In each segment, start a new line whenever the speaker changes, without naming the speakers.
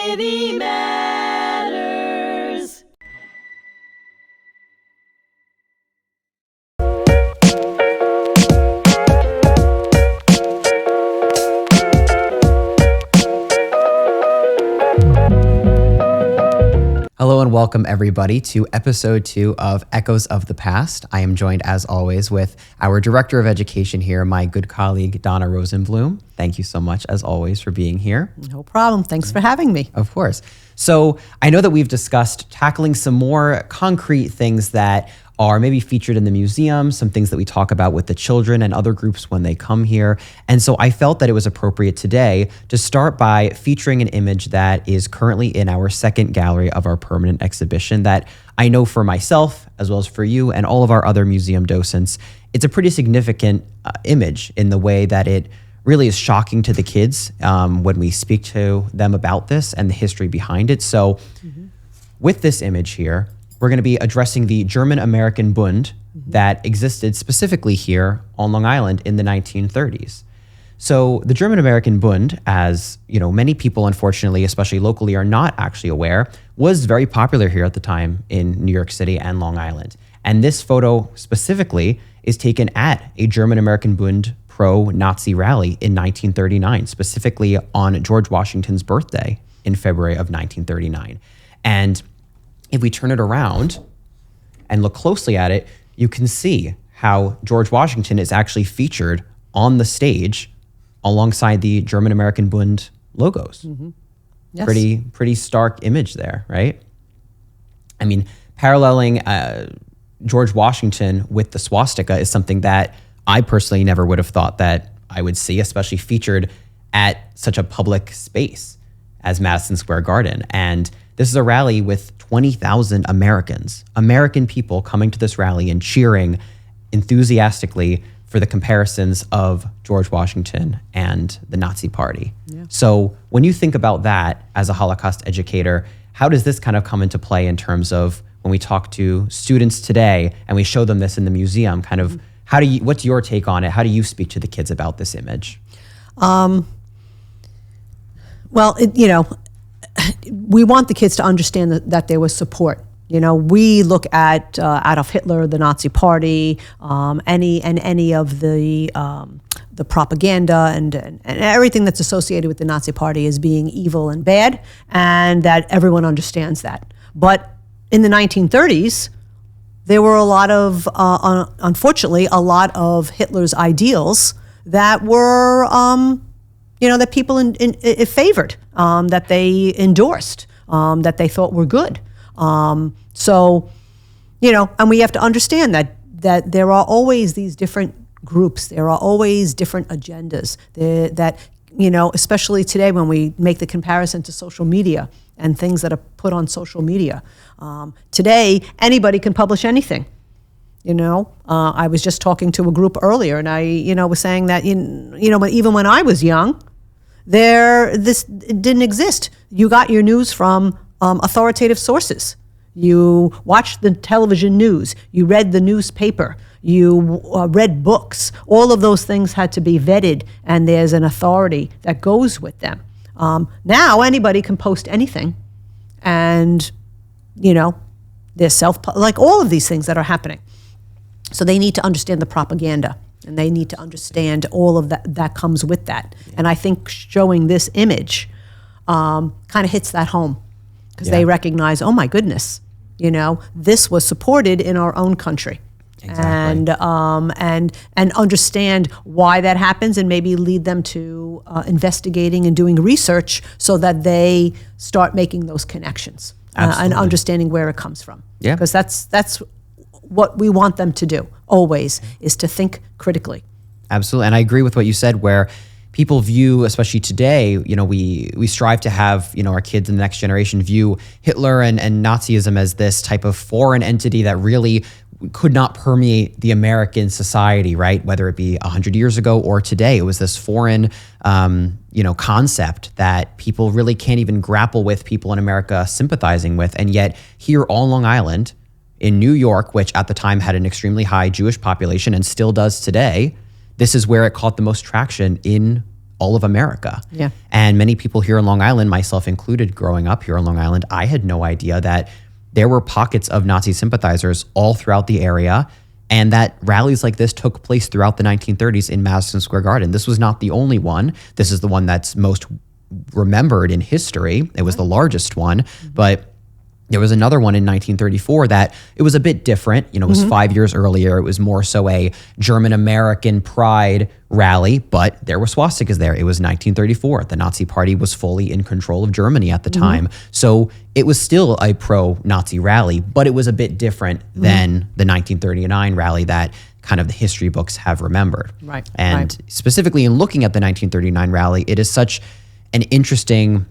City Matters.
Hello and welcome everybody to episode 2 of Echoes of the Past. I am joined as always with our Director of Education here, my good colleague, Donna Rosenblum. Thank you so much as always for being here.
No problem. Thanks for having me.
Of course. So I know that we've discussed tackling some more concrete things that are maybe featured in the museum, some things that we talk about with the children and other groups when they come here. And so I felt that it was appropriate today to start by featuring an image that is currently in our second gallery of our permanent exhibition that I know for myself, as well as for you and all of our other museum docents, it's a pretty significant image in the way that it really is shocking to the kids when we speak to them about this and the history behind it. So with this image here, we're going to be addressing the German American Bund that existed specifically here on Long Island in the 1930s. So the German American Bund, as you know, many people, unfortunately, especially locally, are not actually aware, was very popular here at the time in New York City and Long Island. And this photo specifically is taken at a German American Bund pro-Nazi rally in 1939, specifically on George Washington's birthday in February of 1939. And if we turn it around and look closely at it, you can see how George Washington is actually featured on the stage alongside the German American Bund logos.
Yes.
Pretty stark image there, right? I mean, paralleling George Washington with the swastika is something that I personally never would have thought that I would see, especially featured at such a public space as Madison Square Garden. And this is a rally with 20,000 American people coming to this rally and cheering enthusiastically for the comparisons of George Washington and the Nazi Party. Yeah. So when you think about that as a Holocaust educator, how does this kind of come into play in terms of when we talk to students today and we show them this in the museum, kind of what's your take on it? How do you speak to the kids about this image?
We want the kids to understand that there was support. You know, we look at Adolf Hitler, the Nazi Party, any of the propaganda and everything that's associated with the Nazi Party as being evil and bad, and that everyone understands that. But in the 1930s, there were a lot of, unfortunately, a lot of Hitler's ideals that were, that people favored, that they endorsed, that they thought were good. And we have to understand that there are always these different groups. There are always different agendas that, especially today when we make the comparison to social media and things that are put on social media. Today, anybody can publish anything. I was just talking to a group earlier, and I, was saying that, even when I was young, this didn't exist. You got your news from authoritative sources. You watched the television news. You read the newspaper. You read books. All of those things had to be vetted, and there's an authority that goes with them. Now anybody can post anything, and there's like all of these things that are happening. So they need to understand the propaganda, and they need to understand all of that comes with that. Yeah. And I think showing this image kind of hits that home, because they recognize, oh my goodness, this was supported in our own country. Exactly. And understand why that happens, and maybe lead them to investigating and doing research so that they start making those connections and understanding where it comes from. Yeah, because that's what we want them to do always, is to think critically.
Absolutely, and I agree with what you said, where people view, especially today, we strive to have, our kids in the next generation view Hitler and Nazism as this type of foreign entity that really could not permeate the American society, right? Whether it be 100 years ago or today, it was this foreign, concept that people really can't even grapple with, people in America sympathizing with. And yet here on Long Island, in New York, which at the time had an extremely high Jewish population and still does today, this is where it caught the most traction in all of America.
Yeah.
And many people here in Long Island, myself included, growing up here in Long Island, I had no idea that there were pockets of Nazi sympathizers all throughout the area, and that rallies like this took place throughout the 1930s in Madison Square Garden. This was not the only one. This is the one that's most remembered in history. It was the largest one, but there was another one in 1934 that it was a bit different. You know, it was 5 years earlier. It was more so a German American pride rally, but there were swastikas there. It was 1934. The Nazi Party was fully in control of Germany at the time. So it was still a pro-Nazi rally, but it was a bit different than the 1939 rally that kind of the history books have remembered.
Right.
And specifically in looking at the 1939 rally, it is such an interesting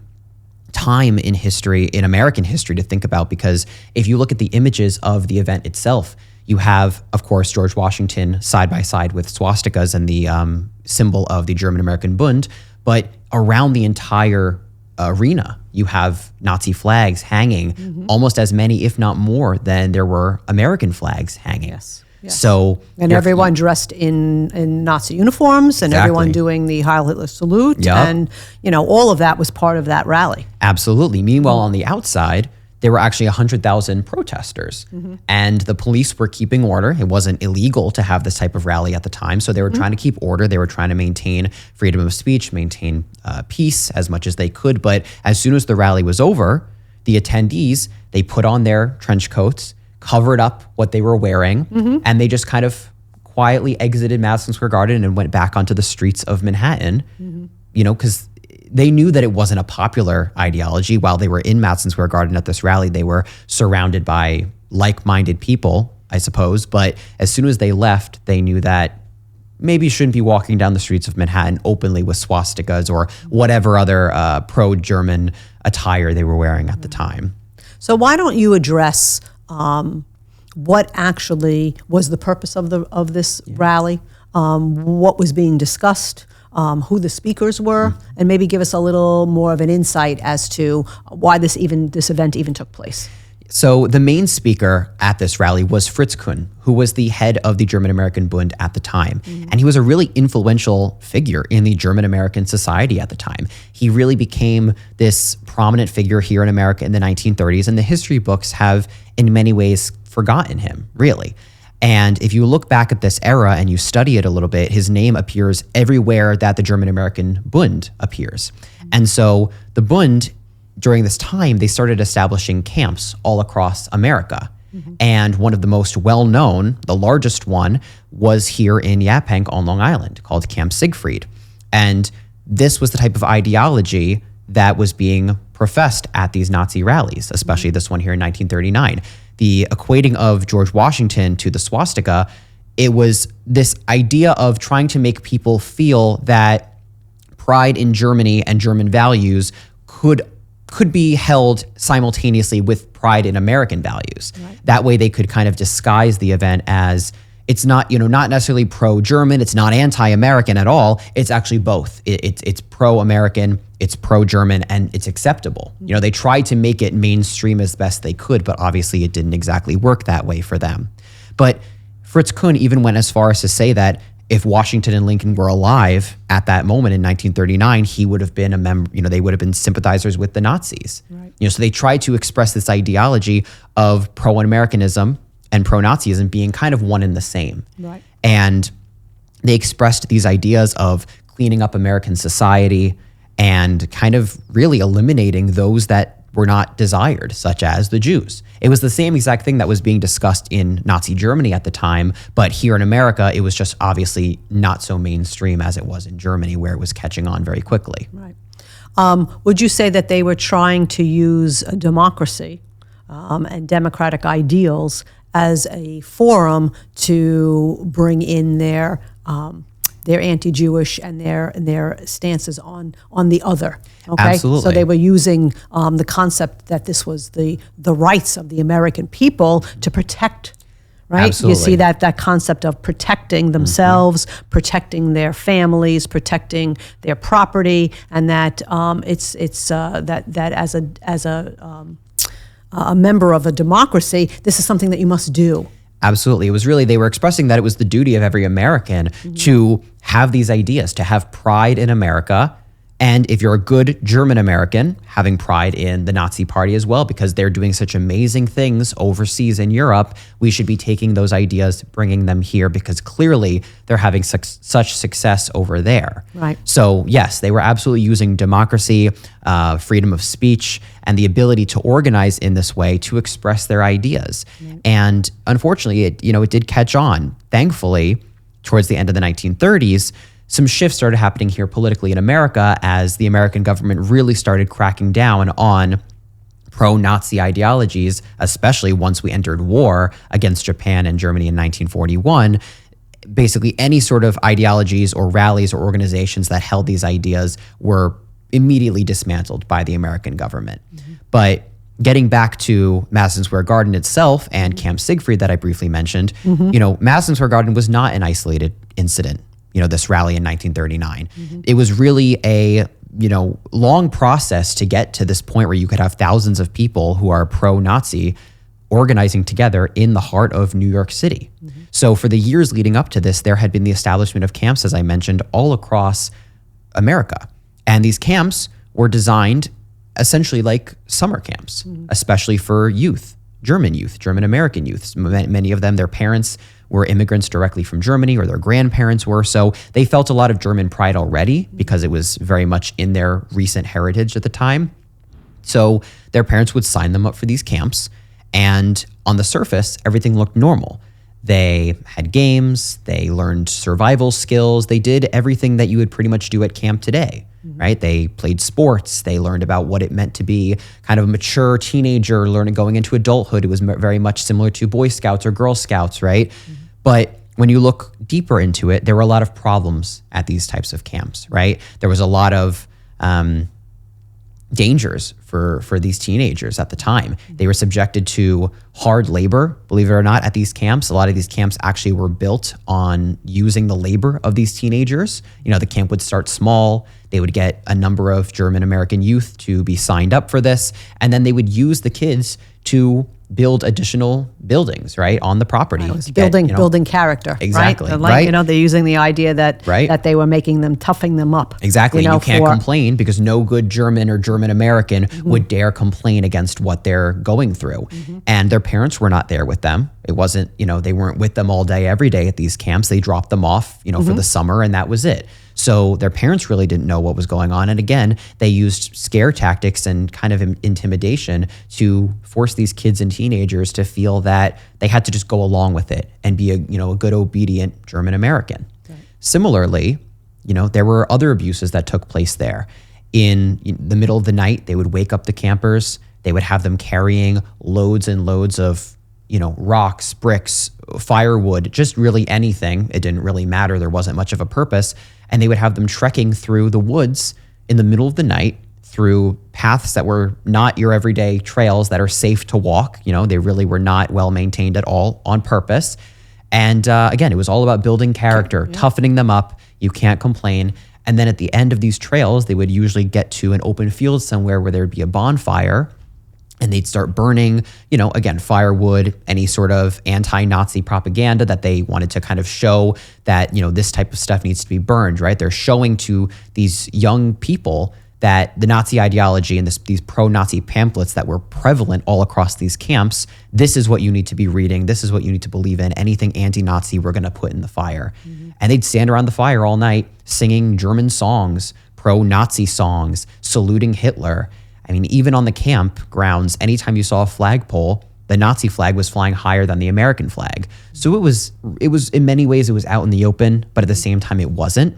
time in history, in American history, to think about, because if you look at the images of the event itself, you have, of course, George Washington side by side with swastikas and the symbol of the German American Bund, but around the entire arena, you have Nazi flags hanging, almost as many, if not more, than there were American flags hanging.
Yes. Yes.
So,
and everyone dressed in Nazi uniforms, and everyone doing the Heil Hitler salute, and all of that was part of that rally.
Absolutely. Meanwhile, on the outside, there were actually 100,000 protesters, and the police were keeping order. It wasn't illegal to have this type of rally at the time, so they were trying to keep order. They were trying to maintain freedom of speech, maintain peace as much as they could. But as soon as the rally was over, the attendees, they put on their trench coats, covered up what they were wearing, and they just kind of quietly exited Madison Square Garden and went back onto the streets of Manhattan, because they knew that it wasn't a popular ideology. While they were in Madison Square Garden at this rally, they were surrounded by like-minded people, I suppose. But as soon as they left, they knew that maybe you shouldn't be walking down the streets of Manhattan openly with swastikas or whatever other pro-German attire they were wearing at the time.
So why don't you address what actually was the purpose of this rally, what was being discussed, who the speakers were, and maybe give us a little more of an insight as to why this event even took place.
So the main speaker at this rally was Fritz Kuhn, who was the head of the German American Bund at the time. And he was a really influential figure in the German American society at the time. He really became this prominent figure here in America in the 1930s, and the history books have in many ways forgotten him, really. And if you look back at this era and you study it a little bit, his name appears everywhere that the German American Bund appears. And so the Bund, during this time, they started establishing camps all across America. And one of the most well-known, the largest one, was here in Yaphank on Long Island, called Camp Siegfried. And this was the type of ideology that was being professed at these Nazi rallies, especially this one here in 1939. The equating of George Washington to the swastika, it was this idea of trying to make people feel that pride in Germany and German values could be held simultaneously with pride in American values. Right. That way they could kind of disguise the event as it's not, not necessarily pro-German, it's not anti-American at all. It's actually both. It's pro-American, it's pro-German, and it's acceptable. They tried to make it mainstream as best they could, but obviously it didn't exactly work that way for them. But Fritz Kuhn even went as far as to say that if Washington and Lincoln were alive at that moment in 1939, he would have been a member, they would have been sympathizers with the Nazis. Right. So they tried to express this ideology of pro-Americanism and pro-Nazism being kind of one and the same. Right. And they expressed these ideas of cleaning up American society and kind of really eliminating those that were not desired, such as the Jews. It was the same exact thing that was being discussed in Nazi Germany at the time, but here in America, it was just obviously not so mainstream as it was in Germany, where it was catching on very quickly.
Right. Would you say that they were trying to use democracy and democratic ideals as a forum to bring in their anti-Jewish and their stances on the other? Okay?
Absolutely.
So they were using the concept that this was the rights of the American people to protect. Right?
Absolutely.
You see that concept of protecting themselves, protecting their families, protecting their property, and that that as a member of a democracy, this is something that you must do.
Absolutely. It was really, they were expressing that it was the duty of every American to have these ideas, to have pride in America. And if you're a good German American, having pride in the Nazi Party as well, because they're doing such amazing things overseas in Europe, we should be taking those ideas, bringing them here, because clearly they're having such success over there.
Right.
So yes, they were absolutely using democracy, freedom of speech, and the ability to organize in this way to express their ideas. Right. And unfortunately, it did catch on. Thankfully, towards the end of the 1930s, some shifts started happening here politically in America as the American government really started cracking down on pro-Nazi ideologies, especially once we entered war against Japan and Germany in 1941. Basically, any sort of ideologies or rallies or organizations that held these ideas were immediately dismantled by the American government. But getting back to Madison Square Garden itself and Camp Siegfried that I briefly mentioned, Madison Square Garden was not an isolated incident. This rally in 1939. It was really a, long process to get to this point where you could have thousands of people who are pro-Nazi organizing together in the heart of New York City. So for the years leading up to this, there had been the establishment of camps, as I mentioned, all across America. And these camps were designed essentially like summer camps, especially for youth, German American youth. Many of them, their parents were immigrants directly from Germany, or their grandparents were. So they felt a lot of German pride already because it was very much in their recent heritage at the time. So their parents would sign them up for these camps. And on the surface, everything looked normal. They had games, they learned survival skills, they did everything that you would pretty much do at camp today, right? They played sports, they learned about what it meant to be kind of a mature teenager, going into adulthood. It was very much similar to Boy Scouts or Girl Scouts, right? But when you look deeper into it, there were a lot of problems at these types of camps, right? There was a lot of dangers for these teenagers at the time. They were subjected to hard labor, believe it or not, at these camps. A lot of these camps actually were built on using the labor of these teenagers. The camp would start small. They would get a number of German American youth to be signed up for this, and then they would use the kids to build additional buildings, right, on the property.
Building character,
exactly,
right? They're using the idea that
that
they were making them, toughing them up.
Exactly. You can't complain because no good German or German American would dare complain against what they're going through. And their parents were not there with them. It wasn't, they weren't with them all day, every day at these camps. They dropped them off, for the summer, and that was it. So their parents really didn't know what was going on. And again, they used scare tactics and kind of intimidation to force these kids and teenagers to feel that they had to just go along with it and be a good, obedient German American. Right. Similarly, there were other abuses that took place there. In the middle of the night, they would wake up the campers. They would have them carrying loads and loads of rocks, bricks, firewood, just really anything. It didn't really matter. There wasn't much of a purpose. And they would have them trekking through the woods in the middle of the night through paths that were not your everyday trails that are safe to walk. They really were not well maintained at all on purpose. And again, it was all about building character, toughening them up. You can't complain. And then at the end of these trails, they would usually get to an open field somewhere where there would be a bonfire. And they'd start burning, again, firewood, any sort of anti-Nazi propaganda that they wanted to kind of show that, this type of stuff needs to be burned, right? They're showing to these young people that the Nazi ideology and these pro-Nazi pamphlets that were prevalent all across these camps, this is what you need to be reading. This is what you need to believe in. Anything anti-Nazi, we're going to put in the fire. And they'd stand around the fire all night singing German songs, pro-Nazi songs, saluting Hitler. I mean, even on the campgrounds, anytime you saw a flagpole, the Nazi flag was flying higher than the American flag. So it was in many ways, it was out in the open, but at the same time, it wasn't.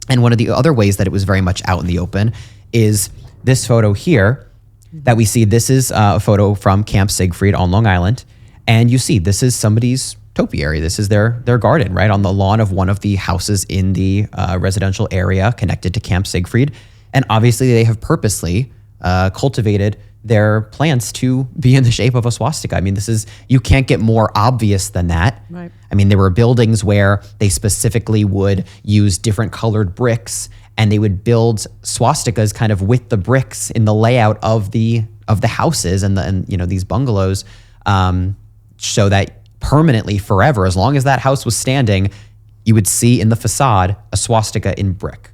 And one of the other ways that it was very much out in the open is this photo here that we see. This is a photo from Camp Siegfried on Long Island. And you see, this is somebody's topiary. This is their garden, right, on the lawn of one of the houses in the residential area connected to Camp Siegfried. And obviously, they have purposely cultivated their plants to be in the shape of a swastika. I mean, you can't get more obvious than that.
Right.
I mean, there were buildings where they specifically would use different colored bricks, and they would build swastikas kind of with the bricks in the layout of the houses and these bungalows, so that permanently forever, as long as that house was standing, you would see in the facade a swastika in brick.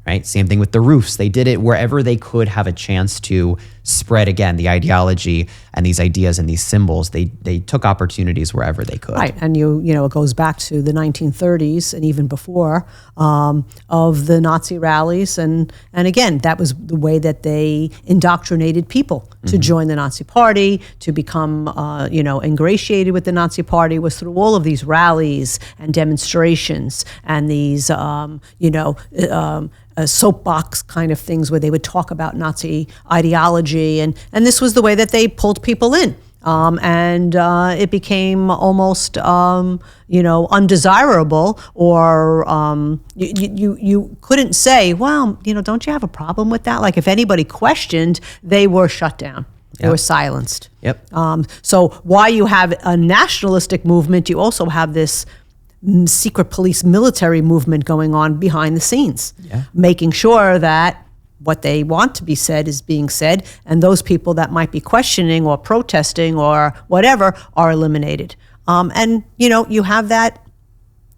Right? Same thing with the roofs. They did it wherever they could have a chance to spread, again, the ideology and these ideas and these symbols. They took opportunities wherever they could.
Right, and you know, it goes back to the 1930s and even before of the Nazi rallies, and again, that was the way that they indoctrinated people to join the Nazi Party, to become ingratiated with the Nazi Party, was through all of these rallies and demonstrations and these soapbox kind of things where they would talk about Nazi ideology, and this was the way that they pulled people in. And it became almost, undesirable, or you couldn't say, well, don't you have a problem with that? Like if anybody questioned, they were shut down. They were silenced.
Yep.
So while you have a nationalistic movement, you also have this secret police military movement going on behind the scenes, making sure that what they want to be said is being said, and those people that might be questioning or protesting or whatever are eliminated. And you have that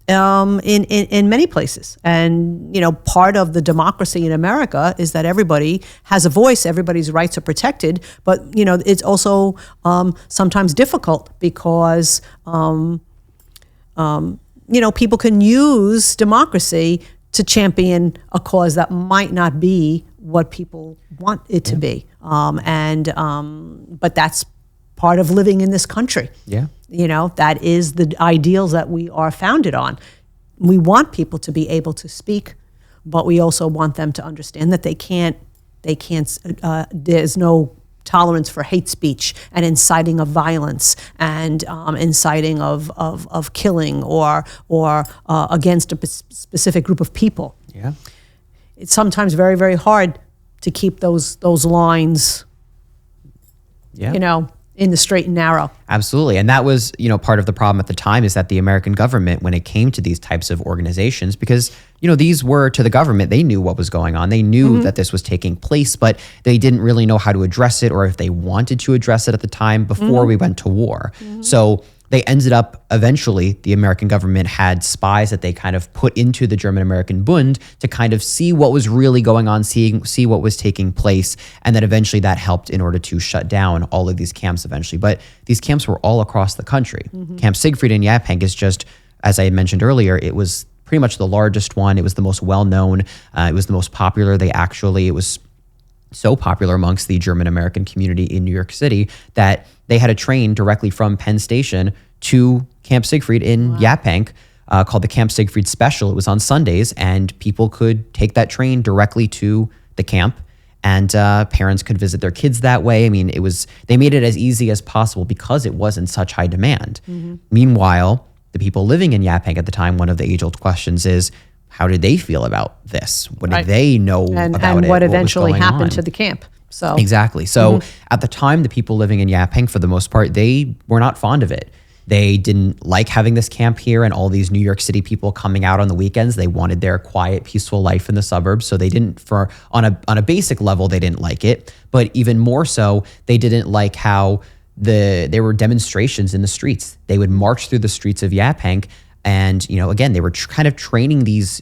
in many places. And part of the democracy in America is that everybody has a voice, everybody's rights are protected, but it's also sometimes difficult because people can use democracy to champion a cause that might not be what people want it to be. But that's part of living in this country.
Yeah.
That is the ideals that we are founded on. We want people to be able to speak, but we also want them to understand that they can't, there's no tolerance for hate speech and inciting of violence and inciting of killing or against a specific group of people.
Yeah,
it's sometimes very, very hard to keep those lines, in the straight and narrow.
Absolutely. And that was, part of the problem at the time, is that the American government, when it came to these types of organizations, because, these were, to the government, they knew what was going on. They knew that this was taking place, but they didn't really know how to address it, or if they wanted to address it at the time before we went to war. So they ended up, eventually, the American government had spies that they kind of put into the German American Bund to kind of see what was really going on, see what was taking place. And then eventually that helped in order to shut down all of these camps eventually. But these camps were all across the country. Camp Siegfried in Yaphank is just, as I mentioned earlier, it was pretty much the largest one. It was the most well-known. It was the most popular. It was so popular amongst the German American community in New York City that they had a train directly from Penn Station to Camp Siegfried in Yaphank called the Camp Siegfried Special. It was on Sundays, and people could take that train directly to the camp, and parents could visit their kids that way. I mean, they made it as easy as possible because it was in such high demand. Meanwhile, the people living in Yaphank at the time, one of the age-old questions is, how did they feel about this? What did they know about it?
And what eventually happened to the camp. So
exactly. So at the time, the people living in Yaphank, for the most part, they were not fond of it. They didn't like having this camp here and all these New York City people coming out on the weekends. They wanted their quiet, peaceful life in the suburbs. So they didn't, on a basic level, they didn't like it. But even more so, they didn't like how there were demonstrations in the streets. They would march through the streets of Yaphank, and again, they were kind of training these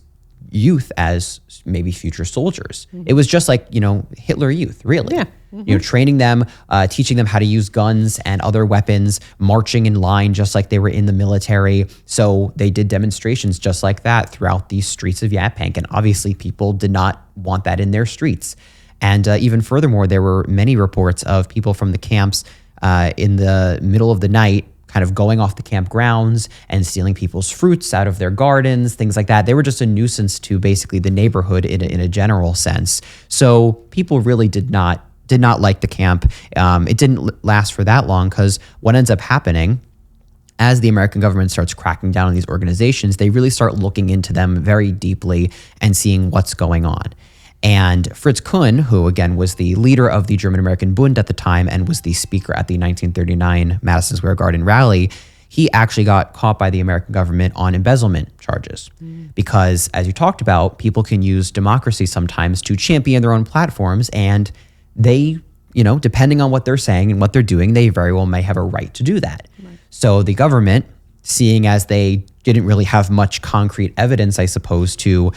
youth as maybe future soldiers. It was just like Hitler Youth, really. Yeah. Training them, teaching them how to use guns and other weapons, marching in line just like they were in the military. So they did demonstrations just like that throughout these streets of Yaphank, and obviously people did not want that in their streets. And even furthermore, there were many reports of people from the camps in the middle of the night kind of going off the camp grounds and stealing people's fruits out of their gardens, things like that. They were just a nuisance to basically the neighborhood in a general sense. So people really did not like the camp. It didn't last for that long, because what ends up happening, as the American government starts cracking down on these organizations, they really start looking into them very deeply and seeing what's going on. And Fritz Kuhn, who again was the leader of the German American Bund at the time and was the speaker at the 1939 Madison Square Garden rally, he actually got caught by the American government on embezzlement charges. Because, as you talked about, people can use democracy sometimes to champion their own platforms, and they, depending on what they're saying and what they're doing, they very well may have a right to do that. So the government, seeing as they didn't really have much concrete evidence, I suppose, to,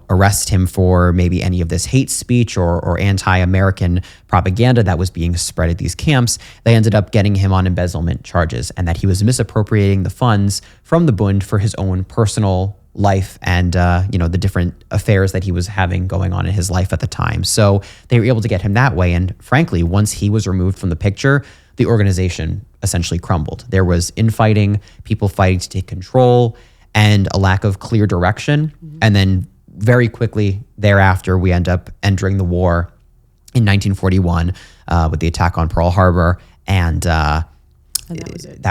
arrest him for maybe any of this hate speech or anti-American propaganda that was being spread at these camps, they ended up getting him on embezzlement charges and that he was misappropriating the funds from the Bund for his own personal life and, the different affairs that he was having going on in his life at the time. So they were able to get him that way. And frankly, once he was removed from the picture, the organization essentially crumbled. There was infighting, people fighting to take control, and a lack of clear direction. And then very quickly thereafter, we end up entering the war in 1941 with the attack on Pearl Harbor. And that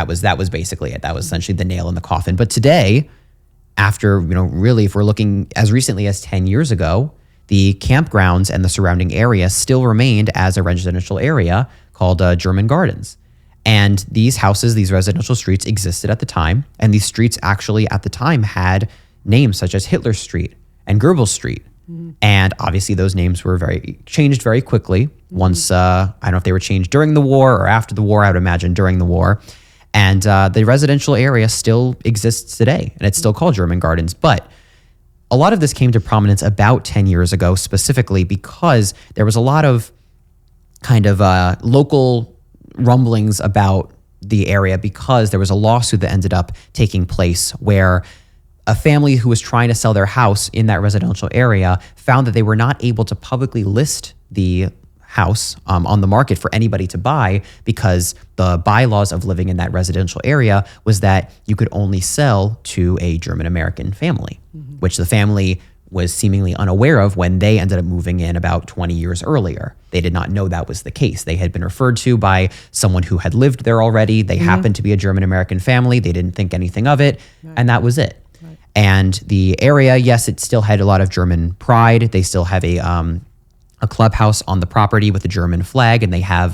was basically it. That was essentially the nail in the coffin. But today, after, really, if we're looking as recently as 10 years ago, the campgrounds and the surrounding area still remained as a residential area called German Gardens. And these houses, these residential streets existed at the time. And these streets actually at the time had names such as Hitler Street and Goebbels Street. And obviously those names were changed very quickly. Once, I don't know if they were changed during the war or after the war, I would imagine during the war. And the residential area still exists today, and it's still called German Gardens. But a lot of this came to prominence about 10 years ago, specifically because there was a lot of kind of local rumblings about the area because there was a lawsuit that ended up taking place where a family who was trying to sell their house in that residential area found that they were not able to publicly list the house on the market for anybody to buy because the bylaws of living in that residential area was that you could only sell to a German American family, which the family was seemingly unaware of when they ended up moving in about 20 years earlier. They did not know that was the case. They had been referred to by someone who had lived there already. They happened to be a German American family. They didn't think anything of it, and that was it. And the area, yes, it still had a lot of German pride. They still have a clubhouse on the property with a German flag, and they have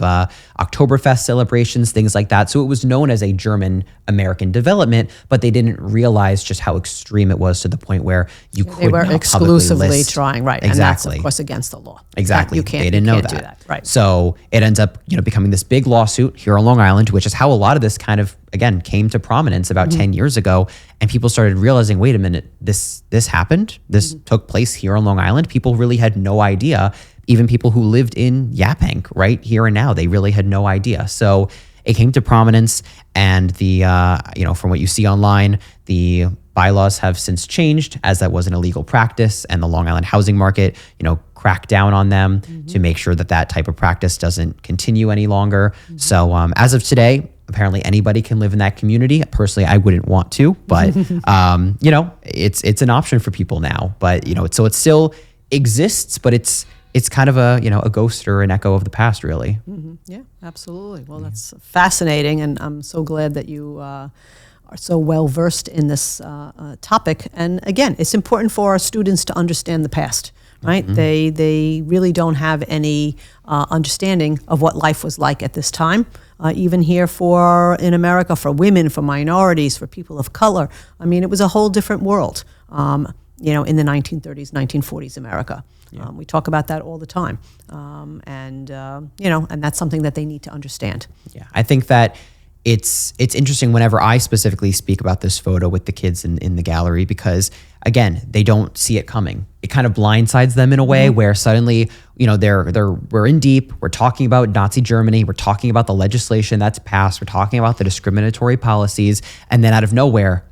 Oktoberfest celebrations, things like that. So it was known as a German American development, but they didn't realize just how extreme it was to the point where you could
They were
not
exclusively
list.
trying, right?
Exactly.
And that's, of course, against the law.
Exactly.
You can't.
They didn't
you
know
can't
that.
do that. Right.
So it ends up, becoming this big lawsuit here on Long Island, which is how a lot of this kind of, again, came to prominence about 10 years ago. And people started realizing, wait a minute, this happened. This took place here on Long Island. People really had no idea. Even people who lived in Yaphank, right here and now, they really had no idea. So it came to prominence, and the from what you see online, the bylaws have since changed as that was an illegal practice, and the Long Island housing market, cracked down on them to make sure that that type of practice doesn't continue any longer. So as of today, apparently anybody can live in that community. Personally, I wouldn't want to, but it's an option for people now. But so it still exists, but it's kind of a ghost or an echo of the past, really.
Yeah, absolutely. Well, that's fascinating, and I'm so glad that you are so well versed in this topic. And again, it's important for our students to understand the past, right? They really don't have any understanding of what life was like at this time. Even here in America, for women, for minorities, for people of color. I mean, it was a whole different world. In the 1930s, 1940s America. Yeah. We talk about that all the time. And that's something that they need to understand.
Yeah, I think that it's interesting whenever I specifically speak about this photo with the kids in the gallery because, again, they don't see it coming. It kind of blindsides them in a way where suddenly, we're in deep. We're talking about Nazi Germany. We're talking about the legislation that's passed. We're talking about the discriminatory policies. And then out of nowhere,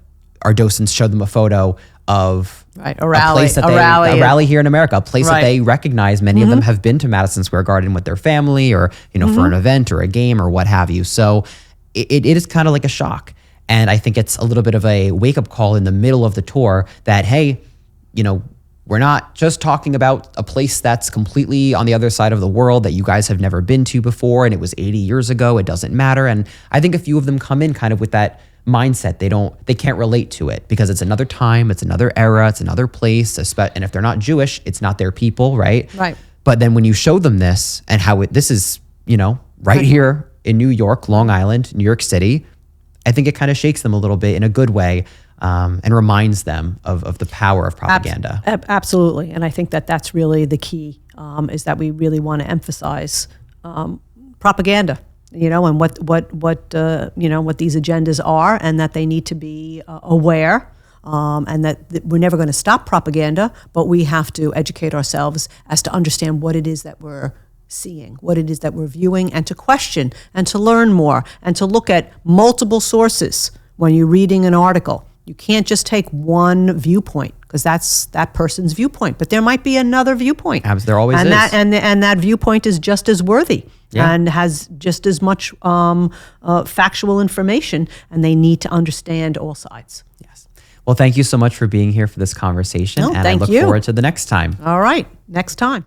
our docents show them a photo of
a rally
here in America, a place that they recognize. Many of them have been to Madison Square Garden with their family or, for an event or a game or what have you. So it is kind of like a shock. And I think it's a little bit of a wake-up call in the middle of the tour that, hey, we're not just talking about a place that's completely on the other side of the world that you guys have never been to before and it was 80 years ago. It doesn't matter. And I think a few of them come in kind of with that mindset. They can't relate to it because it's another time, it's another era, it's another place. And if they're not Jewish, it's not their people, right?
Right.
But then when you show them this and how this is, right here in New York, Long Island, New York City, I think it kind of shakes them a little bit in a good way and reminds them of the power of propaganda.
Absolutely. And I think that that's really the key is that we really want to emphasize propaganda. and what these agendas are, and that they need to be aware, and that we're never going to stop propaganda, but we have to educate ourselves as to understand what it is that we're seeing, what it is that we're viewing, and to question and to learn more and to look at multiple sources when you're reading an article. You can't just take one viewpoint, because that's that person's viewpoint, but there might be another viewpoint.
There always is.
And that viewpoint is just as worthy, and has just as much factual information, and they need to understand all sides.
Yes. Well, thank you so much for being here for this conversation, and I look forward to the next time.
All right, next time.